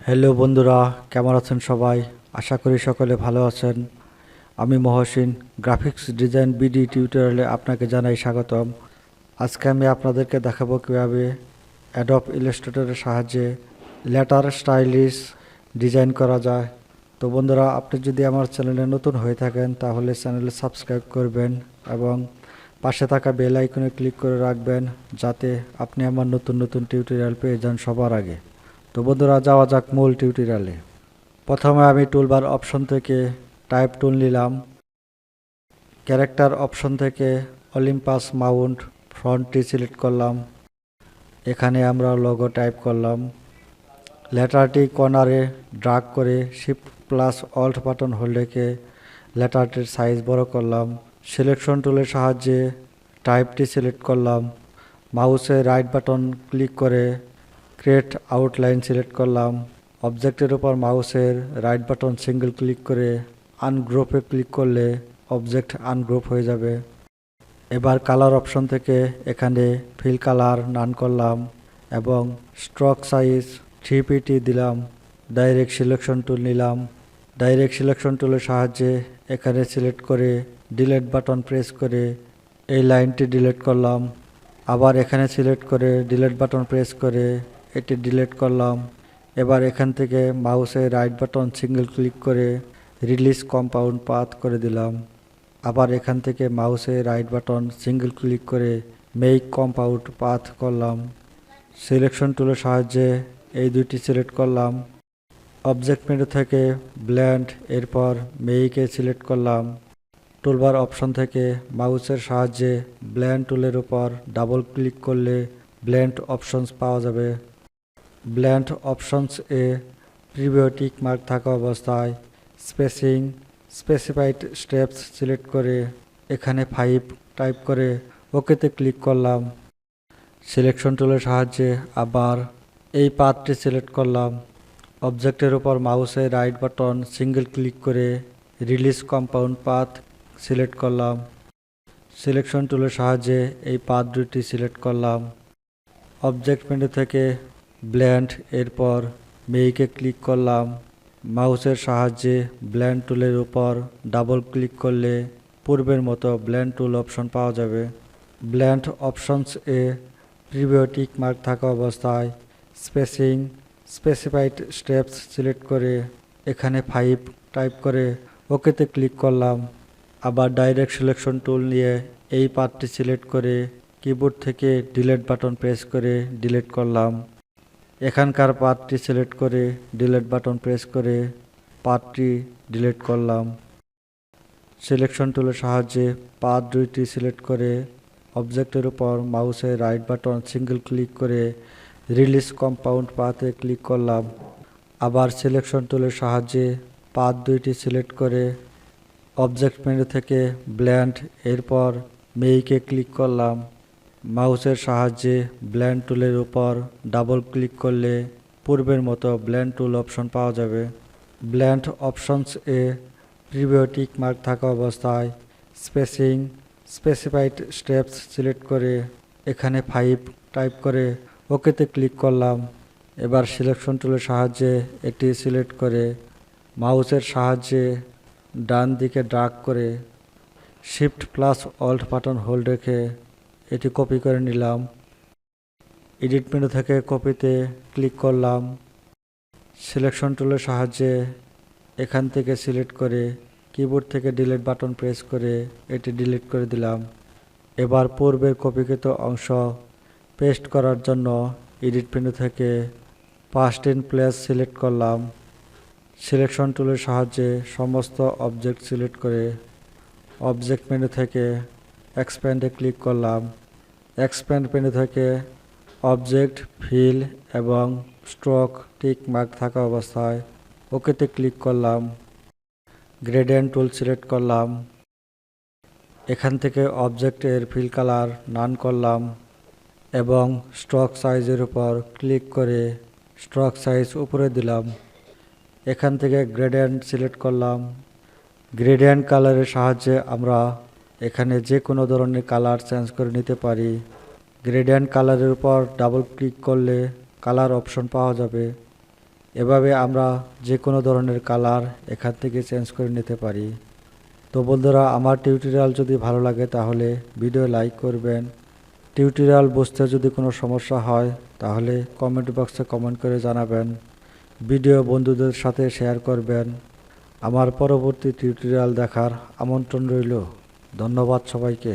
Hello বন্ধুরা, কেমন আছেন সবাই? আশা করি সকলে ভালো আছেন। আমি মহসিন, গ্রাফিক্স ডিজাইন বিডি টিউটোরিয়ালে আপনাকে জানাই স্বাগতম। আজকে আমি আপনাদেরকে দেখাবো কীভাবে অ্যাডব ইলাস্ট্রেটরের সাহায্যে লেটার স্টাইলিশ ডিজাইন করা যায়। তো বন্ধুরা, আপনি যদি আমার চ্যানেলে নতুন হয়ে থাকেন তাহলে চ্যানেলে সাবস্ক্রাইব করবেন এবং পাশে থাকা বেল আইকনে ক্লিক করে রাখবেন, যাতে আপনি আমার নতুন নতুন টিউটোরিয়াল পেয়ে যান সবার আগে। তো বন্ধুরা, যাওয়া যাক মূল টিউটোরিয়ালে। প্রথমে আমি টুলবার অপশন থেকে টাইপ টুল নিলাম। ক্যারেক্টার অপশন থেকে অলিম্পাস মাউন্ট ফন্টটি সিলেক্ট করলাম। এখানে আমরা লোগো টাইপ করলাম। লেটারটি কর্নারে ড্রাগ করে shift plus alt button hold রেখে লেটারটির সাইজ বড় করলাম। সিলেকশন টুলের সাহায্যে টাইপটি সিলেক্ট করলাম। মাউসে রাইট বাটন ক্লিক করে ক্রিয়েট আউটলাইন সিলেক্ট করলাম। অবজেক্টের উপর মাউসের রাইট বাটন সিঙ্গেল ক্লিক করে আনগ্রুপে ক্লিক করলে অবজেক্ট আনগ্রুপ হয়ে যাবে। এবার কালার অপশন থেকে এখানে ফিল কালার নান করলাম এবং স্ট্রোক সাইজ 3pt দিলাম। ডাইরেক্ট সিলেকশন টুল নিলাম। ডাইরেক্ট সিলেকশন টুলের সাহায্যে এখানে সিলেক্ট করে ডিলিট বাটন প্রেস করে এই লাইনটি ডিলিট করলাম। আবার এখানে সিলেক্ট করে ডিলিট বাটন প্রেস করে এটি ডিলিট করলাম। এবার এখান থেকে মাউসে রাইট বাটন সিঙ্গেল ক্লিক করে রিলিজ কম্পাউন্ড পাথ করে দিলাম। আবার এখান থেকে মাউসে রাইট বাটন সিঙ্গেল ক্লিক করে মেক কম্পাউন্ড পাথ করলাম। সিলেকশন টুলের সাহায্যে এই দুইটি সিলেক্ট করলাম। অবজেক্ট মেনু থেকে ব্লেন্ড, এরপর মেইকে সিলেক্ট করলাম। টুলবার অপশন থেকে মাউসের সাহায্যে ব্লেন্ড টুলের উপর ডাবল ক্লিক করলে ব্লেন্ড অপশনস পাওয়া যাবে। ব্লেন্ড অপশনস এ প্রিভিউ টিক মার্ক থাকা অবস্থায় স্পেসিং স্পেসিফাইড স্টেপস সিলেক্ট করে এখানে 5 টাইপ করে ওকেতে ক্লিক করলাম। সিলেকশন টুলের সাহায্যে আবার এই পাথটি সিলেক্ট করলাম। অবজেক্টের উপর মাউসে রাইট বাটন সিঙ্গেল ক্লিক করে রিলিজ কম্পাউন্ড পাথ সিলেক্ট করলাম। সিলেকশন টুলের সাহায্যে এই পাথ দুটি সিলেক্ট করলাম। অবজেক্ট মেনু থেকে ব্লেন্ড, এরপর মেইকে ক্লিক করলাম। মাউসের সাহায্যে ব্লেন্ড টুলের উপর ডাবল ক্লিক করলে পূর্বের মতো ব্লেন্ড টুল অপশন পাওয়া যাবে। ব্লেন্ড অপশনস এ প্রিভিউ টিক মার্ক থাকা অবস্থায় স্পেসিং স্পেসিফাইড স্টেপস সিলেক্ট করে এখানে 5 টাইপ করে ওকেতে ক্লিক করলাম। আবার ডাইরেক্ট সিলেকশন টুল নিয়ে এই পাথটি সিলেক্ট করে কিবোর্ড থেকে ডিলিট বাটন প্রেস করে ডিলিট করলাম। এখানকার পাথটি সিলেক্ট করে ডিলিট বাটন প্রেস করে পাথটি ডিলিট করলাম। সিলেকশন টুলের সাহায্যে পাথ দুইটি সিলেক্ট করে অবজেক্টের উপর মাউসের রাইট বাটন সিঙ্গেল ক্লিক করে রিলিজ কম্পাউন্ড পাথে ক্লিক করলাম। আবার সিলেকশন টুলের সাহায্যে পাথ দুইটি সিলেক্ট করে অবজেক্ট মেনু থেকে ব্লেন্ড, এরপর মেইকে ক্লিক করলাম। মাউসের সাহায্যে ব্লেন্ড টুলের উপর ডাবল ক্লিক করলে পূর্বের মতো ব্লেন্ড টুল অপশন পাওয়া যাবে। ব্লেন্ড অপশনস এ প্রিভিউ টিক মার্ক থাকা অবস্থায় স্পেসিং স্পেসিফাইড স্টেপস সিলেক্ট করে এখানে 5 টাইপ করে ওকেতে ক্লিক করলাম। এবার সিলেকশন টুলের সাহায্যে এটি সিলেক্ট করে মাউসের সাহায্যে ডান দিকে ড্রাগ করে shift plus alt button hold রেখে এটি কপি করে নিলাম। এডিট মেনু থেকে কপিতে ক্লিক করলাম। সিলেকশন টুলের সাহায্যে এখান থেকে সিলেক্ট করে কিবোর্ড থেকে ডিলিট বাটন প্রেস করে এটি ডিলিট করে দিলাম। এবার পূর্বের কপিকৃত অংশ পেস্ট করার জন্য এডিট মেনু থেকে পাস্ট ইন প্লেস সিলেক্ট করলাম। সিলেকশন টুলের সাহায্যে সমস্ত অবজেক্ট সিলেক্ট করে অবজেক্ট মেনু থেকে এক্সপ্যান্ডে ক্লিক করলাম। এক্সপ্যান্ড মেনু থেকে অবজেক্ট, ফিল এবং স্ট্রোক টিক মার্ক থাকা অবস্থায় ওকেতে ক্লিক করলাম। গ্রেডিয়েন্ট টুল সিলেক্ট করলাম। এখান থেকে অবজেক্টের ফিল কালার নান করলাম এবং স্ট্রোক সাইজের উপর ক্লিক করে স্ট্রোক সাইজ উপরে দিলাম। এখান থেকে গ্রেডিয়েন্ট সিলেক্ট করলাম। গ্রেডিয়েন্ট কালারের সাহায্যে আমরা এখানে যে কোনো ধরনের কালার চেঞ্জ করে নিতে পারি। গ্রেডিয়েন্ট কালারের উপর ডাবল ক্লিক করলে কালার অপশন পাওয়া যাবে। এভাবে আমরা যে কোনো ধরনের কালার এখান থেকে চেঞ্জ করে নিতে পারি। তো বন্ধুরা, আমার টিউটোরিয়াল যদি ভালো লাগে তাহলে ভিডিও লাইক করবেন। টিউটোরিয়াল বুঝতে যদি কোনো সমস্যা হয় তাহলে কমেন্ট বক্সে কমেন্ট করে জানাবেন। ভিডিও বন্ধুদের সাথে শেয়ার করবেন। আমার পরবর্তী টিউটোরিয়াল দেখার আমন্ত্রণ রইল। ধন্যবাদ সবাইকে।